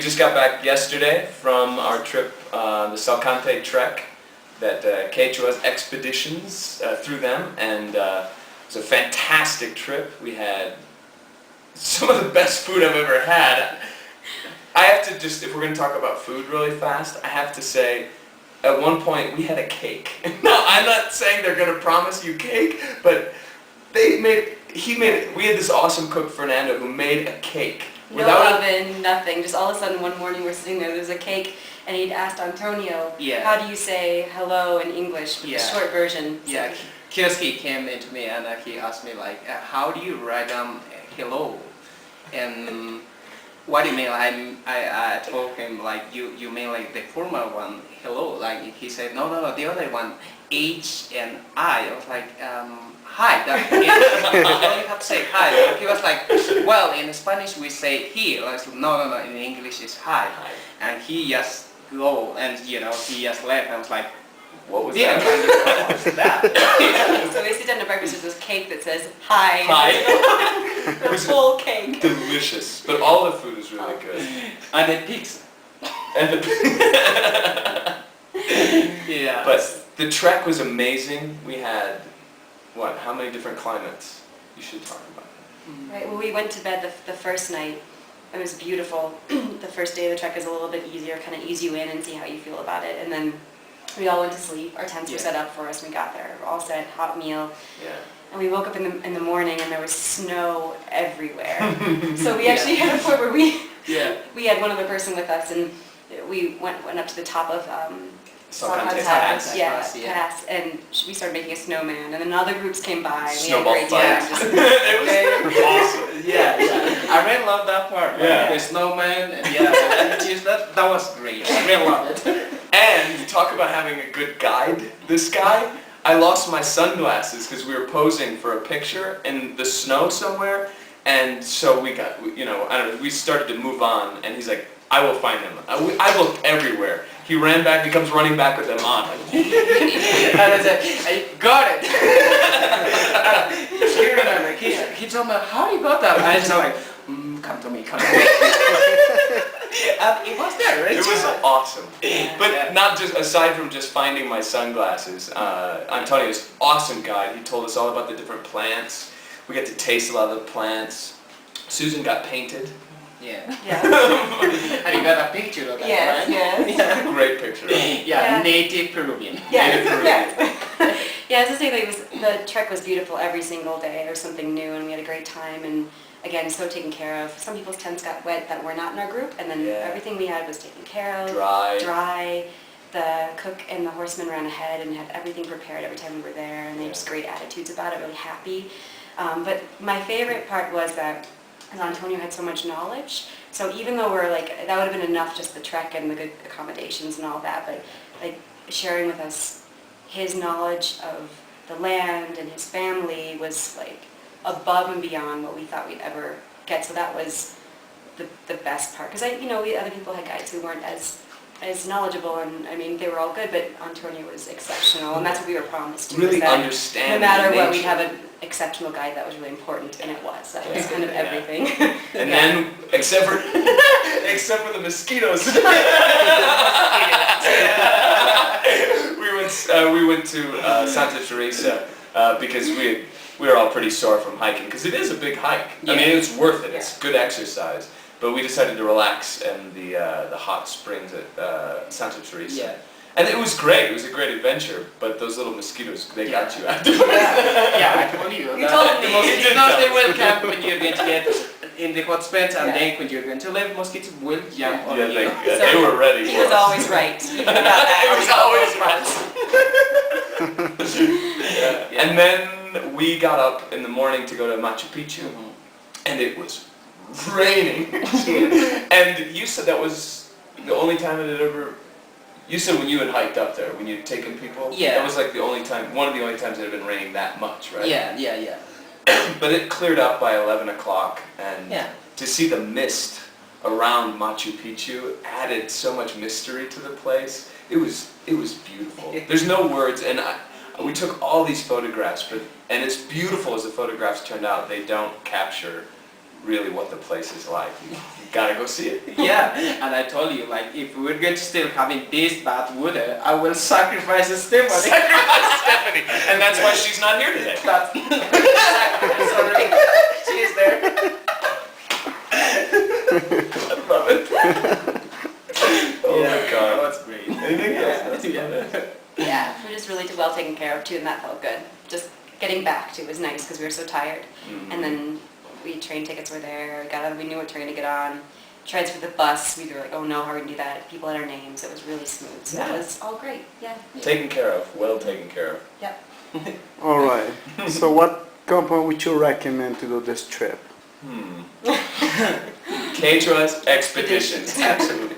just got back yesterday from our trip, the Salkantay trek, that Quechuas Expeditions through them, and it was a fantastic trip. We had some of the best food I've ever had. I have to just, if we're going to talk about food really fast, I have to say, at one point we had a cake. Now, I'm not saying they're going to promise you cake, but we had this awesome cook, Fernando, who made a cake. No oven, nothing. Just all of a sudden one morning we're sitting there, there's a cake, and he'd asked Antonio, how do you say hello in English, with the short version. Yeah, Kioski came into me and he asked me like, how do you write down hello? And what do you mean? I told him like, you mean like the formal one, hello? Like he said, no, the other one, H and I. I was like, hi. You only have to say hi. He was like, well, in Spanish we say he. I was like, no, in English it's hi. And he just go and he just left. I was like, what was that? What was that? So we sit down to breakfast with this cake that says hi. Hi. The full cake. Delicious. But all the food is really good. And the pizza. Yeah. But the trek was amazing. We had, how many different climates? You should talk about that. Right, well, we went to bed the first night. It was beautiful. The first day of the trek is a little bit easier, kind of ease you in and see how you feel about it. And then we all went to sleep. Our tents were set up for us when we got there. We're all set, hot meal. Yeah. And we woke up in the morning and there was snow everywhere. So we actually had a point where we had one other person with us, and we went up to the top of Salkantay pass, and we started making a snowman, and then other groups came by. And Snowball we had a great time. It was awesome. Yeah. I really love that part. Yeah. The snowman, and that was great. I really loved it. And talk about having a good guide. This guy, I lost my sunglasses because we were posing for a picture in the snow somewhere, and so we got, we started to move on, and he's like, I will find them. I looked everywhere. He ran back, he comes running back with them on. And I said, I got it. He told me, how you got that? I was like, come to me. And it was there, right? It was awesome. But not just, aside from just finding my sunglasses, Antonio's awesome guide. He told us all about the different plants. We got to taste a lot of the plants. Susan got painted. Yeah. And you got a picture of that, right? Yes. Great picture. Native Peruvian. As I say, the trek was beautiful every single day. There was something new, and we had a great time. And again, so taken care of. Some people's tents got wet that were not in our group, and then everything we had was taken care of. Dry. The cook and the horseman ran ahead and had everything prepared every time we were there, and they had just great attitudes about it, really happy. But my favorite part was that Antonio had so much knowledge, so even though we're like, that would have been enough, just the trek and the good accommodations and all that, but like sharing with us his knowledge of the land and his family was like above and beyond what we thought we'd ever get. So that was the best part, because we other people had guides who weren't as knowledgeable, and I mean they were all good, but Antonio was exceptional, and that's what we were promised to. Really understand. No matter what, we'd have an exceptional guide that was really important, and it was. That was kind of everything. And then, except for the mosquitoes, we went to Santa Teresa because we were all pretty sore from hiking, because it is a big hike. I mean, it's worth it. It's good exercise. But we decided to relax in the hot springs at Santa Teresa. Yeah. And it was great. It was a great adventure. But those little mosquitoes, they got you afterwards. I told you. You told me. The mosquitoes, they will come when you're going to get in the hot springs, and then when you're going to live, mosquitoes will jump on you. They were ready. He was always right. It was always right. And then we got up in the morning to go to Machu Picchu, and it was raining. And you said that was the only time it had ever... You said when you had hiked up there, when you'd taken people, that was like the only time, one of the only times it had been raining that much, right? Yeah. But it cleared up by 11 o'clock, and to see the mist around Machu Picchu added so much mystery to the place. It was beautiful. There's no words, and we took all these photographs, and as beautiful as the photographs turned out, they don't capture really what the place is like. You gotta go see it. Yeah, and I told you, like, if we're going to still having this bad water, I will sacrifice Stephanie. Sacrifice Stephanie, and that's why she's not here today. That's sorry, she is there. I love it. Oh Yeah, my God. that's great. Anything else? That's Yeah. about it. Yeah, we're just really well taken care of too, and that felt good. Just getting back to was nice because we were so tired. And then train tickets were there. We knew what train to get on. Tried for the bus. We were like, oh no, how are we gonna do that? People had our names. It was really smooth. So it was all great. Yeah. Taken care of. Well taken care of. Yep. All right. So what company would you recommend to do this trip? Quechuas Expeditions. Absolutely.